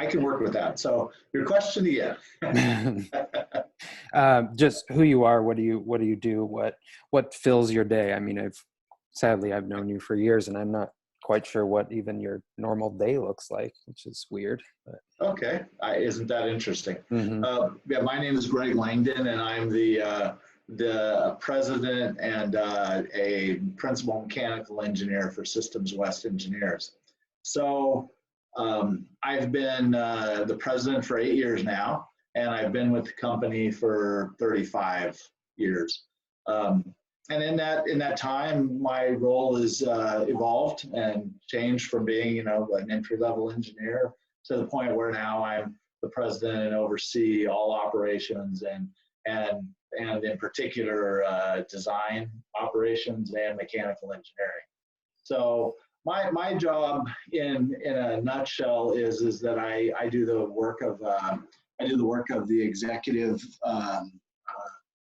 I can work with that. So your question again. Just who you are, what do you do, what fills your day? I mean, sadly I've known you for years and I'm not quite sure what even your normal day looks like, which is weird. But. Okay, isn't that interesting? Mm-hmm. Yeah, my name is Greg Langdon, and I'm the president and a principal mechanical engineer for Systems West Engineers. So I've been the president for 8 years now, and I've been with the company for 35 years. And in that time, my role has evolved and changed from being, an entry-level engineer to the point where now I'm the president and oversee all operations and in particular design operations and mechanical engineering. So my job in a nutshell is that I do the work of the executive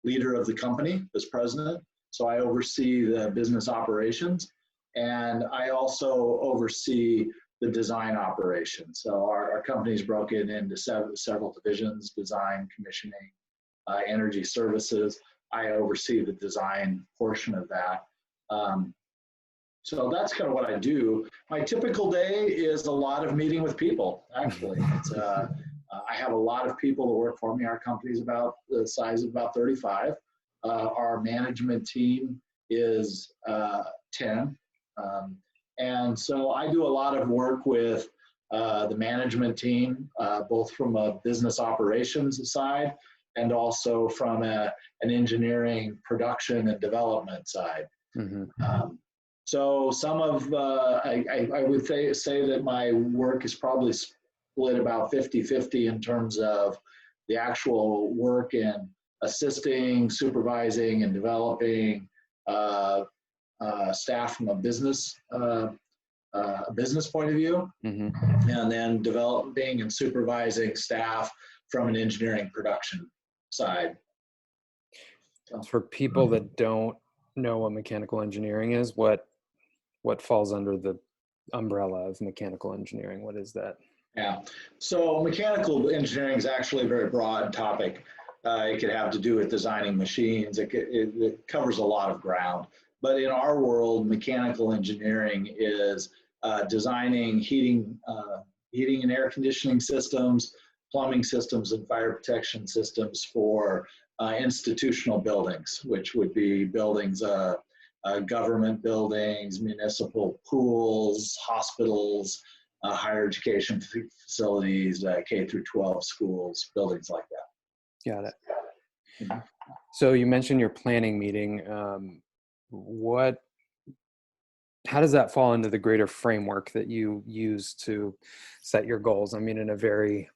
leader of the company as president. So I oversee the business operations, and I also oversee the design operations. So our company is broken into several divisions: design, commissioning, energy services. I oversee the design portion of that. So that's kind of what I do. My typical day is a lot of meeting with people, actually. I have a lot of people that work for me. Our company is about the size of about 35. Our management team is 10. And so I do a lot of work with the management team, both from a business operations side and also from an engineering, production, and development side. Mm-hmm. So some of, I would say that my work is probably split about 50-50 in terms of the actual work in assisting, supervising, and developing staff from a business point of view, mm-hmm. and then developing and supervising staff from an engineering production side. So for people that don't know what mechanical engineering is, what falls under the umbrella of mechanical engineering? What is that? Yeah, so mechanical engineering is actually a very broad topic. It could have to do with designing machines. It covers a lot of ground. But in our world, mechanical engineering is designing heating and air conditioning systems, plumbing systems, and fire protection systems for institutional buildings, which would be buildings, government buildings, municipal pools, hospitals, higher education facilities, K through 12 schools, buildings like that. Got it. Mm-hmm. So you mentioned your planning meeting. How does that fall into the greater framework that you use to set your goals? I mean, in a very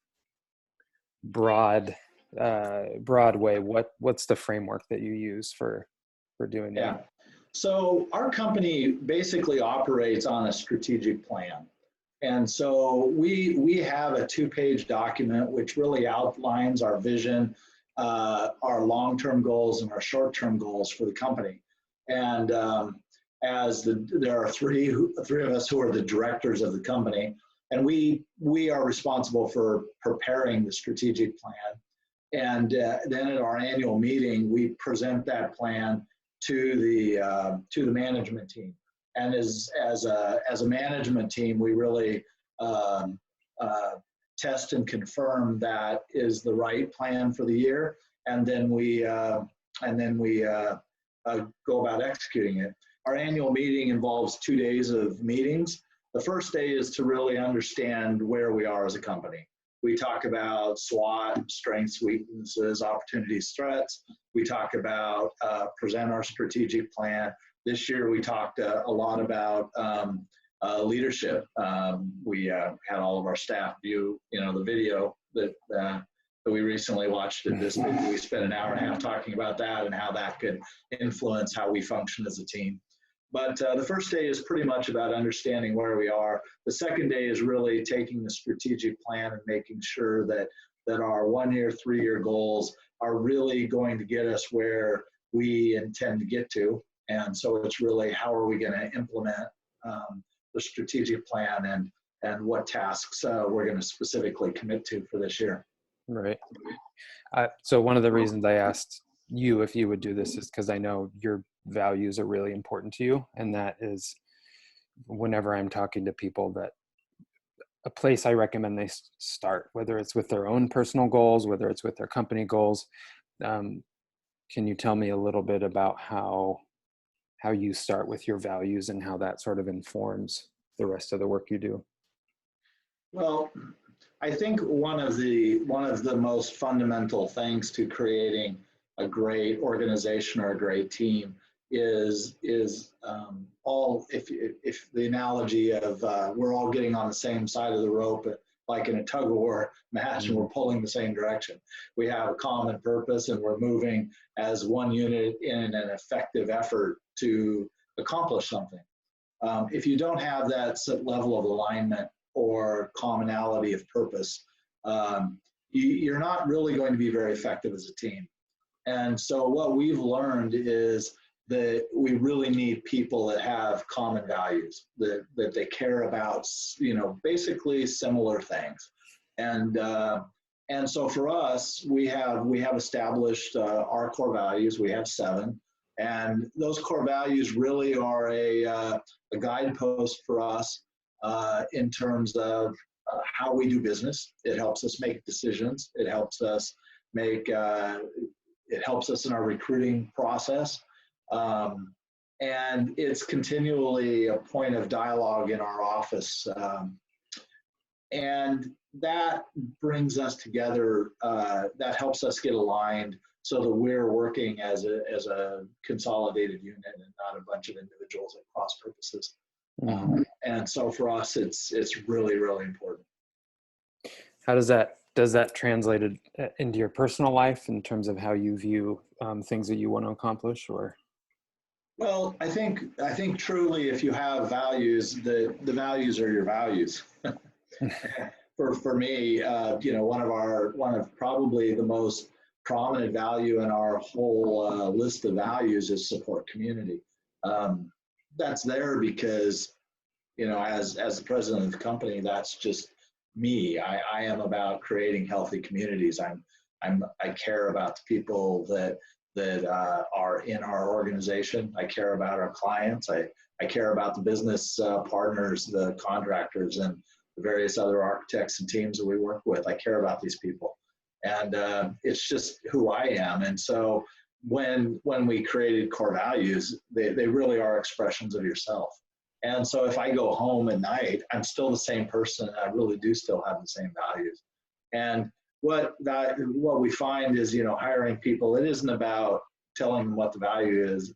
broad way, what's the framework that you use for doing that? Yeah. So our company basically operates on a strategic plan. And so we have a 2-page document which really outlines our vision, our long-term goals, and our short-term goals for the company. And there are three of us who are the directors of the company, and we are responsible for preparing the strategic plan. And then at our annual meeting, we present that plan to the management team. And as a management team, we really test and confirm that is the right plan for the year, and then we go about executing it. Our annual meeting involves 2 days of meetings. The first day is to really understand where we are as a company. We talk about SWOT, strengths, weaknesses, opportunities, threats. We talk about present our strategic plan. This year we talked a lot about leadership. We had all of our staff view, the video that we recently watched. We spent an hour and a half talking about that and how that could influence how we function as a team. But the first day is pretty much about understanding where we are. The second day is really taking the strategic plan and making sure that our 1-year, 3-year goals are really going to get us where we intend to get to. And so it's really how are we going to implement the strategic plan what tasks we're going to specifically commit to for this year. Right. So one of the reasons I asked you if you would do this is because I know your values are really important to you. And that is, whenever I'm talking to people, that a place I recommend they start, whether it's with their own personal goals, whether it's with their company goals. Can you tell me a little bit about how you start with your values and how that sort of informs the rest of the work you do? Well, I think one of the most fundamental things to creating a great organization or a great team is all, if the analogy of we're all getting on the same side of the rope, like in a tug of war match, and we're pulling the same direction. We have a common purpose, and we're moving as one unit in an effective effort to accomplish something. If you don't have that level of alignment or commonality of purpose, you're not really going to be very effective as a team. And so what we've learned is that we really need people that have common values, that they care about, basically similar things. And so for us, we have established our core values. We have 7, and those core values really are a guidepost for us in terms of how we do business. It helps us make decisions. It helps us in our recruiting process. And it's continually a point of dialogue in our office. And that brings us together, that helps us get aligned so that we're working as a consolidated unit and not a bunch of individuals at cross purposes. And so for us, it's really, really important. How does that translate into your personal life in terms of how you view things that you want to accomplish? Or? Well, I think truly, if you have values, the values are your values. For me, one of probably the most prominent value in our whole list of values is support community. That's there because, as the president of the company, that's just me. I am about creating healthy communities. I care about the people that are in our organization. I care about our clients. I care about the business partners, the contractors, and the various other architects and teams that we work with. I care about these people, and it's just who I am. And so when we created core values, they really are expressions of yourself. And so if I go home at night, I'm still the same person. I really do still have the same values. And what we find is, hiring people, it isn't about telling them what the values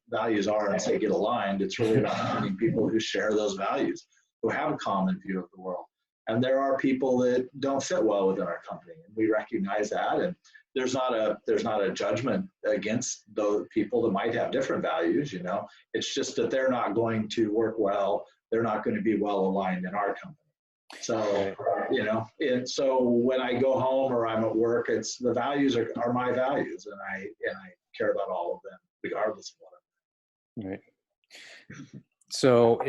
are and say get aligned. It's really about finding people who share those values, who have a common view of the world. And there are people that don't fit well within our company, and we recognize that. And there's not a judgment against those people that might have different values. It's just that they're not going to work well. They're not going to be well aligned in our company. So, so when I go home or I'm at work, it's the values are my values, and I care about all of them, regardless of what I'm doing. Right. So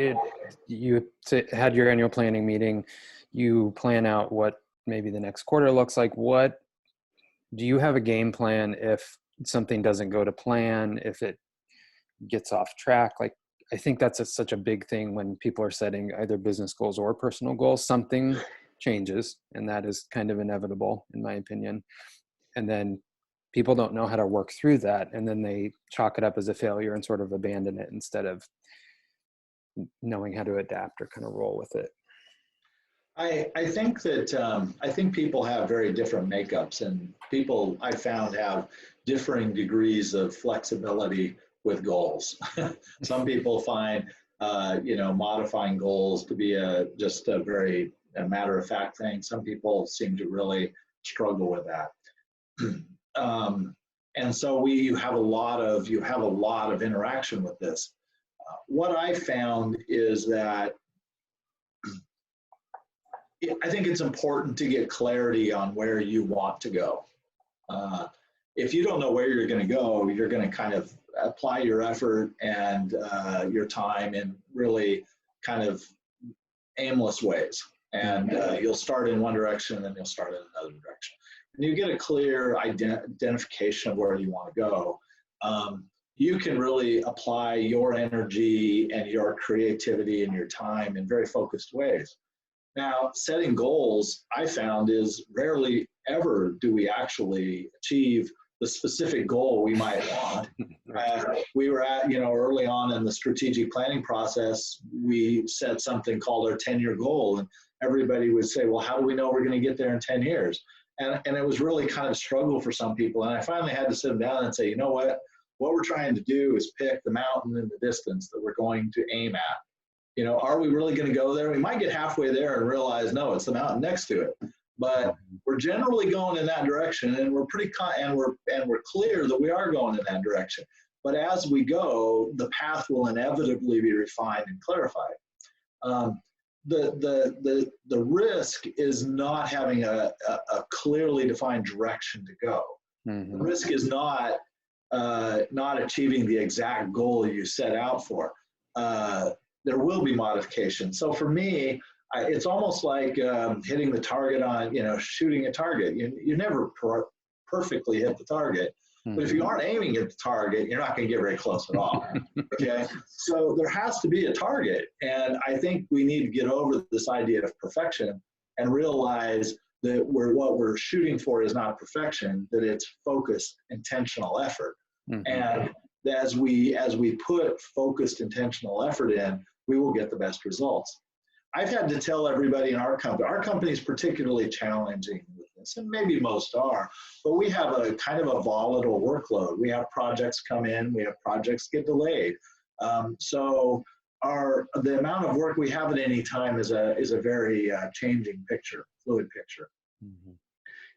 you had your annual planning meeting. You plan out what maybe the next quarter looks like. What do you have a game plan if something doesn't go to plan, if it gets off track? Like, I think that's such a big thing when people are setting either business goals or personal goals. Something changes, and that is kind of inevitable, in my opinion. And then people don't know how to work through that, and then they chalk it up as a failure and sort of abandon it instead of knowing how to adapt or kind of roll with it. I think that I think people have very different makeups, and people I found have differing degrees of flexibility with goals. Some people find modifying goals to be just a very matter-of-fact thing. Some people seem to really struggle with that. And so you have a lot of interaction with this. What I found is that I think it's important to get clarity on where you want to go. If you don't know where you're going to go, you're going to kind of apply your effort and your time in really kind of aimless ways. And you'll start in one direction and then you'll start in another direction. And you get a clear identification of where you want to go. You can really apply your energy and your creativity and your time in very focused ways. Now, setting goals, I found, is rarely ever do we actually achieve the specific goal we might want. We were at, early on in the strategic planning process, we set something called our 10-year goal. And everybody would say, well, how do we know we're going to get there in 10 years? And it was really kind of a struggle for some people. And I finally had to sit them down and say, you know what we're trying to do is pick the mountain in the distance that we're going to aim at. Are we really going to go there? We might get halfway there and realize, no, it's the mountain next to it. But we're generally going in that direction, and we're we're clear that we are going in that direction. But as we go, the path will inevitably be refined and clarified. The risk is not having a clearly defined direction to go. The risk is not achieving the exact goal you set out for. There will be modifications. So for me, it's almost like hitting the target on, shooting a target. You never perfectly hit the target, but if you aren't aiming at the target, you're not going to get very close at all. Okay, so there has to be a target, and I think we need to get over this idea of perfection and realize that what we're shooting for is not perfection; that it's focused, intentional effort. And as we put focused, intentional effort in, we will get the best results. I've had to tell everybody in our company is particularly challenging with this, and maybe most are, but we have a kind of a volatile workload. We have projects come in, we have projects get delayed. So the amount of work we have at any time is a very changing picture, fluid picture.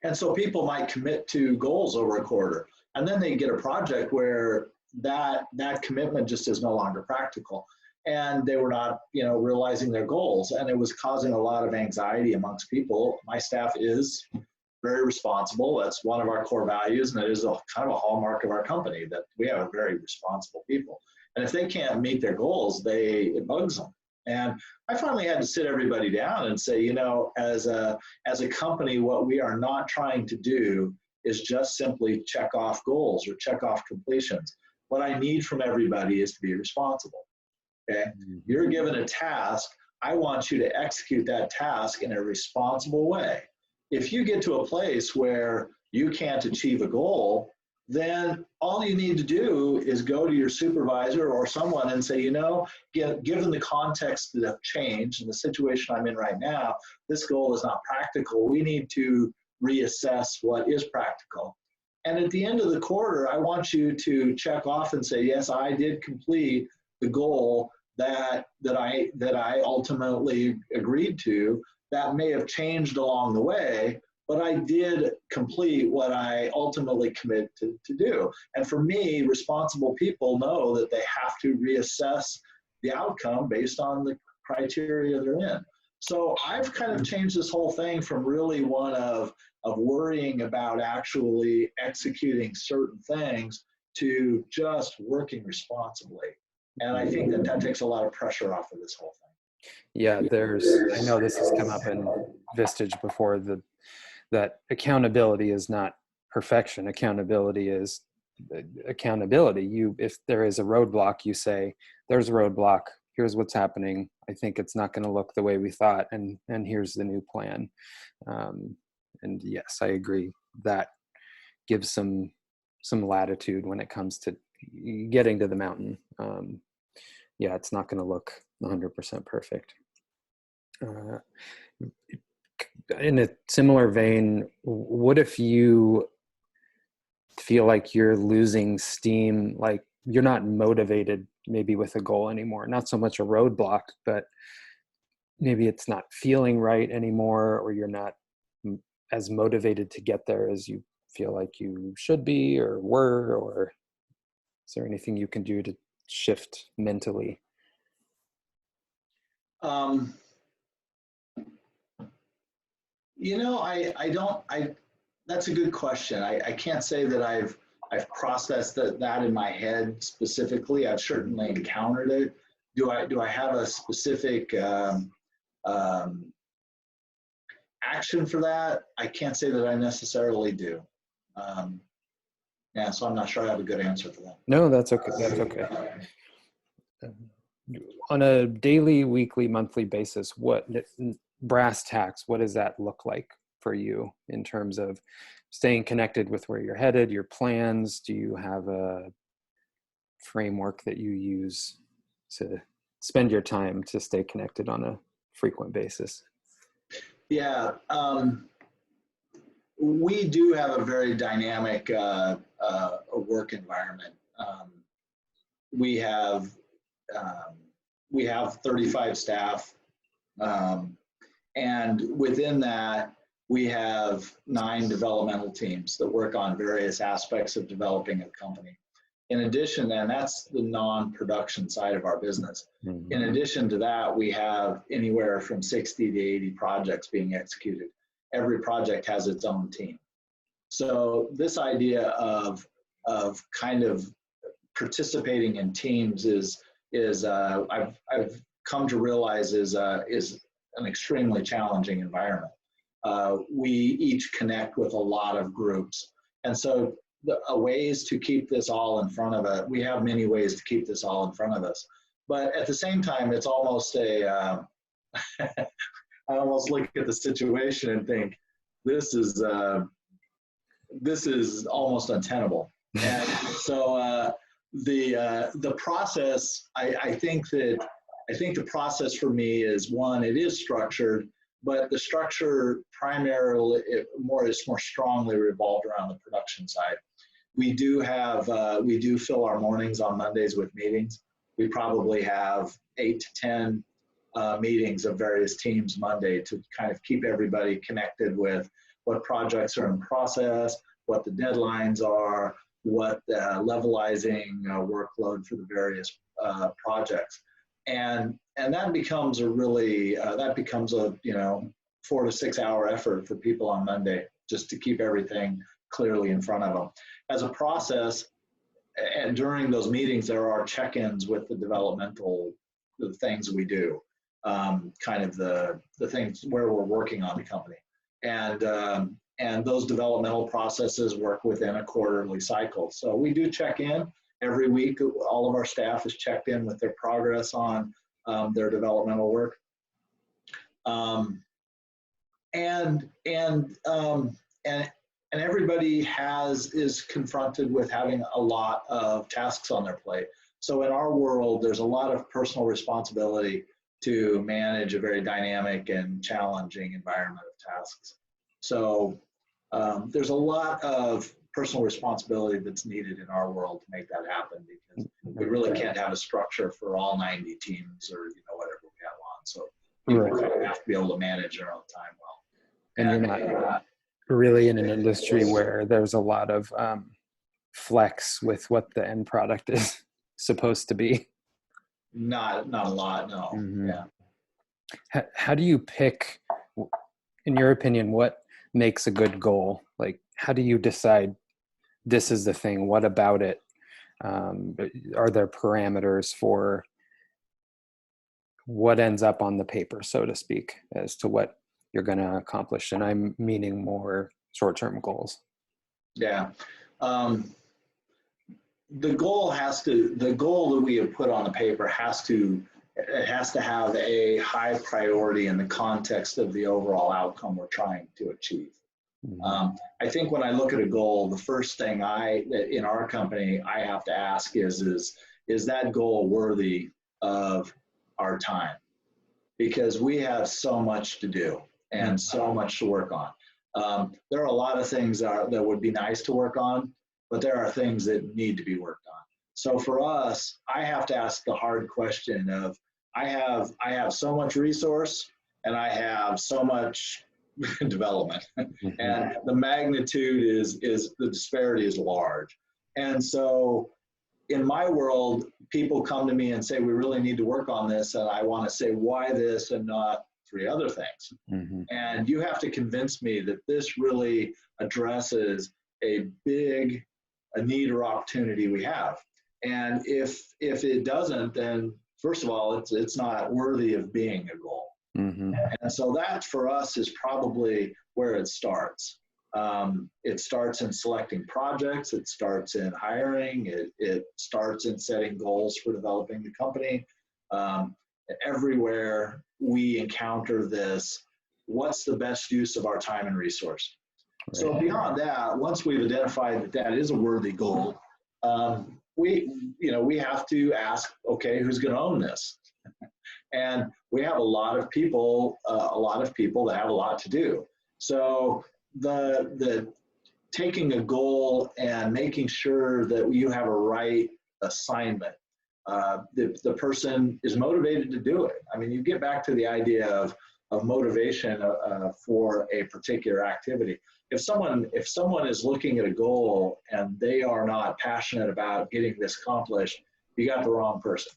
And so people might commit to goals over a quarter, and then they get a project where that commitment just is no longer practical. And they were not, realizing their goals, and it was causing a lot of anxiety amongst people. My staff is very responsible. That's one of our core values, and it is kind of a hallmark of our company that we have very responsible people. And if they can't meet their goals, it bugs them. And I finally had to sit everybody down and say, as a company, what we are not trying to do is just simply check off goals or check off completions. What I need from everybody is to be responsible. Okay, you're given a task. I want you to execute that task in a responsible way. If you get to a place where you can't achieve a goal, then all you need to do is go to your supervisor or someone and say, given the context that have changed and the situation I'm in right now, this goal is not practical. We need to reassess what is practical. And at the end of the quarter, I want you to check off and say, yes, I did complete the goal that I ultimately agreed to. That may have changed along the way, but I did complete what I ultimately committed to do. And for me, responsible people know that they have to reassess the outcome based on the criteria they're in. So I've kind of changed this whole thing from really one of worrying about actually executing certain things to just working responsibly. And I think that takes a lot of pressure off of this whole thing. Yeah, I know this has come up in Vistage before, that accountability is not perfection. Accountability is accountability. If there is a roadblock, you say, there's a roadblock, here's what's happening. I think it's not going to look the way we thought, and here's the new plan. And yes, I agree. That gives some latitude when it comes to getting to the mountain. Yeah, it's not going to look 100% perfect. In a similar vein, what if you feel like you're losing steam, like you're not motivated maybe with a goal anymore? Not so much a roadblock, but maybe it's not feeling right anymore, or you're not as motivated to get there as you feel like you should be or were, or is there anything you can do to shift mentally? That's a good question. I can't say that I've processed that in my head specifically. I've certainly encountered it. Do I have a specific action for that, I can't say that I necessarily do. Yeah, so I'm not sure I have a good answer for that. No, that's okay. That's okay. On a daily, weekly, monthly basis, what brass tacks, what does that look like for you in terms of staying connected with where you're headed, your plans? Do you have a framework that you use to spend your time to stay connected on a frequent basis? Yeah, we do have a very dynamic work environment. We have we have 35 staff, and within that, we have 9 developmental teams that work on various aspects of developing a company. In addition, and that's the non-production side of our business. Mm-hmm. In addition to that, we have anywhere from 60 to 80 projects being executed. Every project has its own team. So this idea of kind of participating in teams is I've come to realize is an extremely challenging environment. We each connect with a lot of groups, and so the ways to keep this all in front of us. We have many ways to keep this all in front of us, but at the same time, it's almost a I almost look at the situation and think this is almost untenable. And so the process, I think the process for me is, one, it is structured, but the structure primarily is more strongly revolved around the production side. We do fill our mornings on Mondays with meetings. We probably have 8 to 10 meetings of various teams Monday to kind of keep everybody connected with what projects are in process, what the deadlines are, what the levelizing workload for the various projects. And that becomes a 4 to 6 hour effort for people on Monday just to keep everything clearly in front of them. As a process, and during those meetings, there are check-ins with the things we do, kind of the things where we're working on the company. And those developmental processes work within a quarterly cycle. So we do check in every week. All of our staff is checked in with their progress on their developmental work. And everybody is confronted with having a lot of tasks on their plate. So in our world, there's a lot of personal responsibility to manage a very dynamic and challenging environment of tasks. So there's a lot of personal responsibility that's needed in our world to make that happen, because we really can't have a structure for all 90 teams or whatever we have on. So people kind of have to be able to manage their own time well. And you're not really in an industry where there's a lot of flex with what the end product is supposed to be. Not a lot, no. Mm-hmm. Yeah. How do you pick, in your opinion, what makes a good goal? Like, how do you decide this is the thing? What about it? Are there parameters for what ends up on the paper, so to speak, as to what you're going to accomplish? And I'm meaning more short-term goals. Yeah. The goal that we have put on the paper has to have a high priority in the context of the overall outcome we're trying to achieve. Mm-hmm. I think when I look at a goal, the first thing in our company, I have to ask is that goal worthy of our time? Because we have so much to do and so much to work on. There are a lot of things that would be nice to work on, but there are things that need to be worked on. So for us, I have to ask the hard question of, I have so much resource and I have so much development, and the magnitude is the disparity is large. And so in my world, people come to me and say, we really need to work on this. And I want to say, why this and not 3 other things? Mm-hmm. And you have to convince me that this really addresses a need or opportunity we have. And if it doesn't, then first of all, it's not worthy of being a goal. Mm-hmm. And so that for us is probably where it starts. It starts in selecting projects, it starts in hiring, it starts in setting goals for developing the company. Everywhere we encounter this, what's the best use of our time and resource? Right. So beyond that, once we've identified that that is a worthy goal, we have to ask, okay, who's going to own this? And we have a lot of people that have a lot to do. So the taking a goal and making sure that you have a right assignment, the person is motivated to do it. I mean, you get back to the idea of motivation for a particular activity. If someone is looking at a goal and they are not passionate about getting this accomplished, you got the wrong person.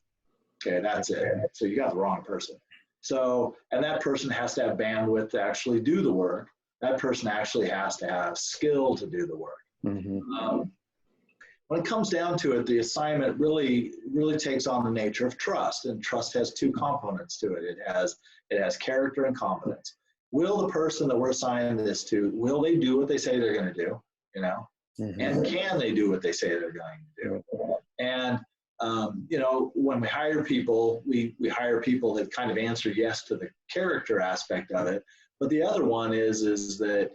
Okay, that's it. So you got the wrong person. So, and that person has to have bandwidth to actually do the work. That person actually has to have skill to do the work. Mm-hmm. When it comes down to it, the assignment really takes on the nature of trust, and trust has two components to it. It has character and competence. Will the person that we're assigning this to, will they do what they say they're going to do? You know, mm-hmm. And can they do what they say they're going to do? And when we hire people, we hire people that kind of answer yes to the character aspect of it. But the other one is that,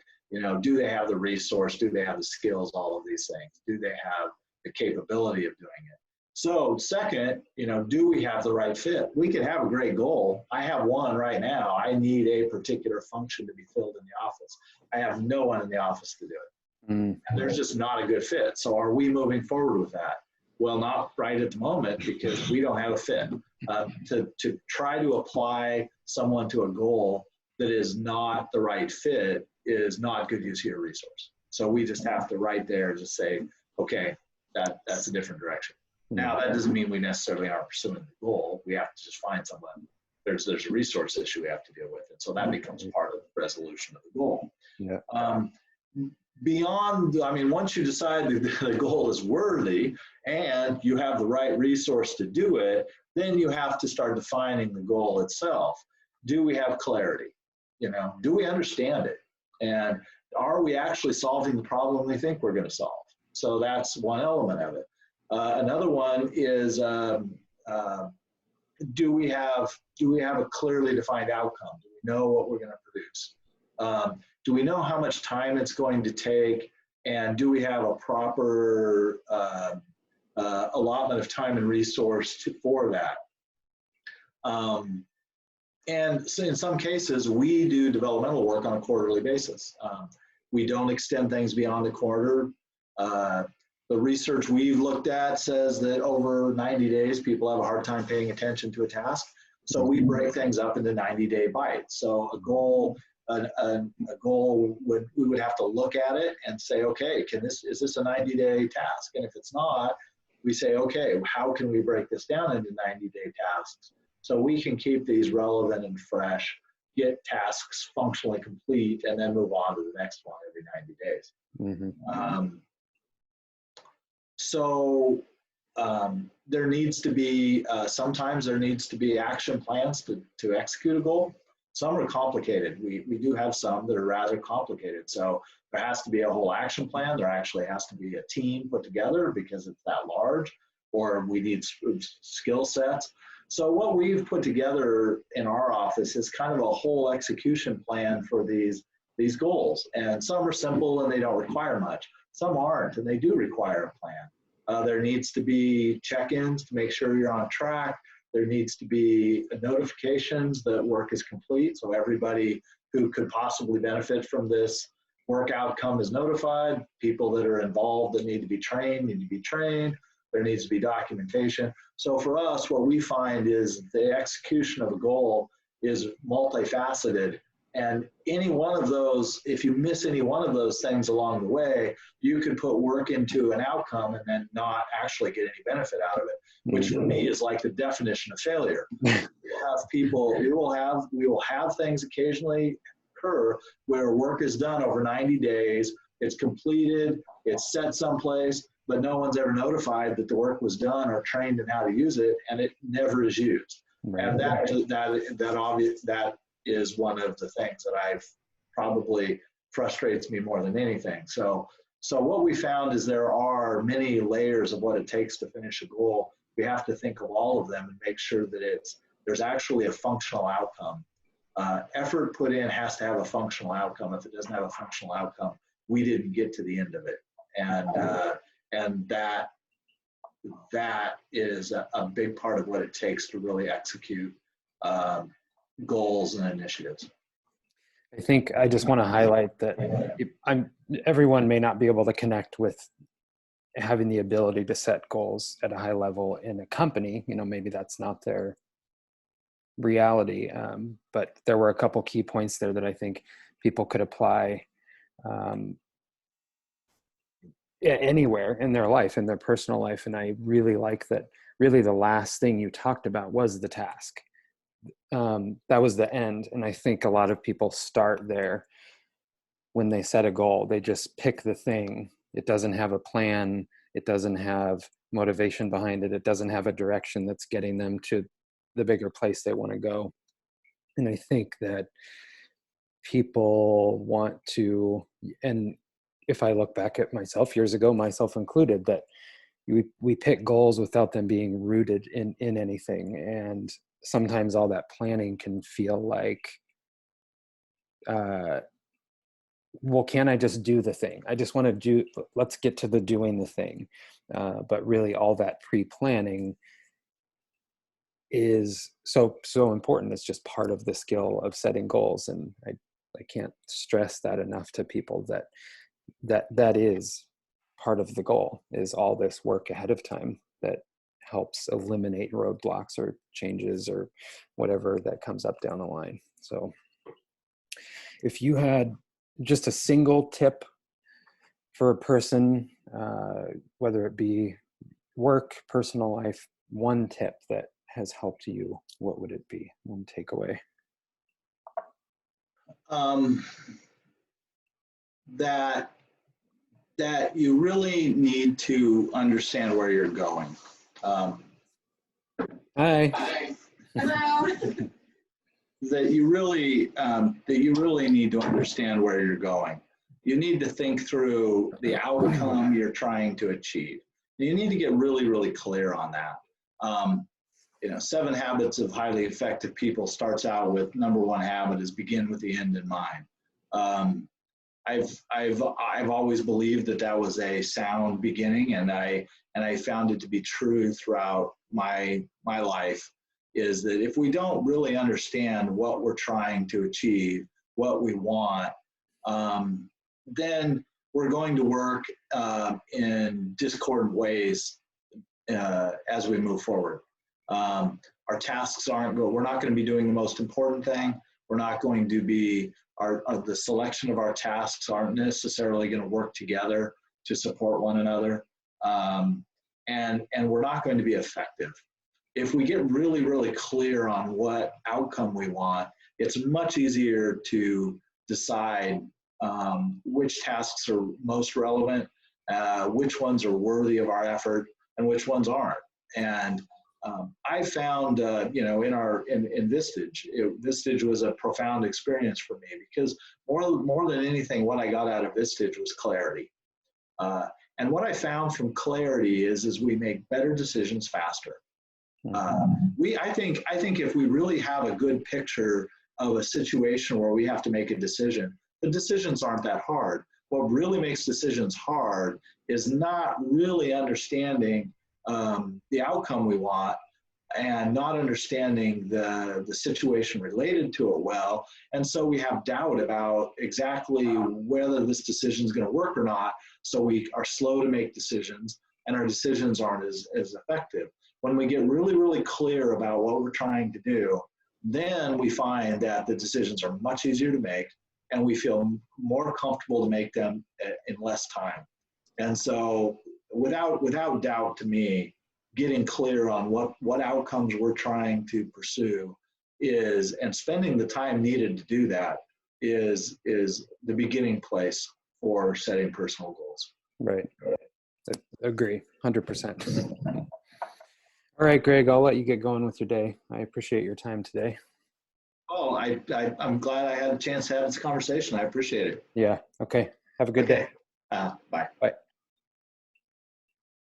do they have the resource? Do they have the skills? All of these things. Do they have the capability of doing it? So second, do we have the right fit? We could have a great goal. I have one right now. I need a particular function to be filled in the office. I have no one in the office to do it. Mm. And there's just not a good fit. So are we moving forward with that? Well, not right at the moment because we don't have a fit. To try to apply someone to a goal that is not the right fit is not good use of your resource. So we just have to right there just say, okay, that's a different direction. Now, that doesn't mean we necessarily aren't pursuing the goal. We have to just find someone. There's a resource issue we have to deal with. And so that becomes part of the resolution of the goal. Yeah. Once you decide the goal is worthy and you have the right resource to do it, then you have to start defining the goal itself. Do we have clarity? Do we understand it? And are we actually solving the problem we think we're going to solve? So that's one element of it. Another one is, do we have a clearly defined outcome? Do we know what we're going to produce? Do we know how much time it's going to take? And do we have a proper allotment of time and resource for that? And so in some cases, we do developmental work on a quarterly basis. We don't extend things beyond the quarter. The research we've looked at says that over 90 days, people have a hard time paying attention to a task. So we break things up into 90-day bites. So a goal we would have to look at it and say, okay, is this a 90-day task? And if it's not, we say, okay, how can we break this down into 90-day tasks so we can keep these relevant and fresh, get tasks functionally complete, and then move on to the next one every 90 days. Mm-hmm. So there needs to be, sometimes there needs to be action plans to execute a goal. Some are complicated. We do have some that are rather complicated. So there has to be a whole action plan. There actually has to be a team put together because it's that large, or we need skill sets. So what we've put together in our office is kind of a whole execution plan for these goals. And some are simple and they don't require much. Some aren't, and they do require a plan. There needs to be check-ins to make sure you're on track. There needs to be notifications that work is complete, so everybody who could possibly benefit from this work outcome is notified. People that are involved that need to be trained need to be trained. There needs to be documentation. So for us, what we find is the execution of a goal is multifaceted. And any one of those, if you miss any one of those things along the way, you can put work into an outcome and then not actually get any benefit out of it, which for me is like the definition of failure. We will have things occasionally occur where work is done over 90 days, it's completed, it's set someplace, but no one's ever notified that the work was done or trained in how to use it, and it never is used. Right. And that is one of the things that I've probably frustrates me more than anything. So what we found is there are many layers of what it takes to finish a goal. We have to think of all of them and make sure that there's actually a functional outcome. Effort put in has to have a functional outcome. If it doesn't have a functional outcome, we didn't get to the end of it. And that is a big part of what it takes to really execute goals and initiatives. I think I just want to highlight that everyone may not be able to connect with having the ability to set goals at a high level in a company. Maybe that's not their reality. But there were a couple key points there that I think people could apply anywhere in their life, in their personal life. And I really like that. Really, the last thing you talked about was the task. That was the end. And I think a lot of people start there when they set a goal. They just pick the thing. It doesn't have a plan. It doesn't have motivation behind it. It doesn't have a direction that's getting them to the bigger place they want to go. And I think that people want to, and if I look back at myself years ago, myself included, that we pick goals without them being rooted in anything. And sometimes all that planning can feel like, well, can I just do the thing? I just want to let's get to the doing the thing. But really all that pre-planning is so important. It's just part of the skill of setting goals. And I can't stress that enough to people, that is part of the goal, is all this work ahead of time that helps eliminate roadblocks or changes or whatever that comes up down the line. So if you had just a single tip for a person, whether it be work, personal life, one tip that has helped you, what would it be? One takeaway? That you really need to understand where you're going. Hi. Hello. that you really need to understand where you're going. You need to think through the outcome you're trying to achieve. You need to get really, really clear on that. 7 Habits of Highly Effective People starts out with number 1 habit is begin with the end in mind. I've always believed that was a sound beginning, and I found it to be true throughout my life, is that if we don't really understand what we're trying to achieve, what we want, then we're going to work in discordant ways as we move forward. Our tasks we're not going to be doing the most important thing. We're not going to be, the selection of our tasks aren't necessarily going to work together to support one another. And we're not going to be effective. If we get really, really clear on what outcome we want, it's much easier to decide which tasks are most relevant, which ones are worthy of our effort, and which ones aren't. And I found, in Vistage, Vistage was a profound experience for me, because more than anything, what I got out of Vistage was clarity. And what I found from clarity is we make better decisions faster. I think if we really have a good picture of a situation where we have to make a decision, the decisions aren't that hard. What really makes decisions hard is not really understanding the outcome we want, and not understanding the situation related to it well. And so we have doubt about exactly whether this decision is going to work or not. So we are slow to make decisions, and our decisions aren't as effective. When we get really, really clear about what we're trying to do, then we find that the decisions are much easier to make, and we feel more comfortable to make them in less time. And so without doubt, to me, getting clear on what outcomes we're trying to pursue and spending the time needed to do that is the beginning place for setting personal goals. Right. I agree, 100%. All right, Greg, I'll let you get going with your day. I appreciate your time today. Oh, I'm glad I had a chance to have this conversation. I appreciate it. Yeah. Okay. Have a good day. Okay. Bye. Bye.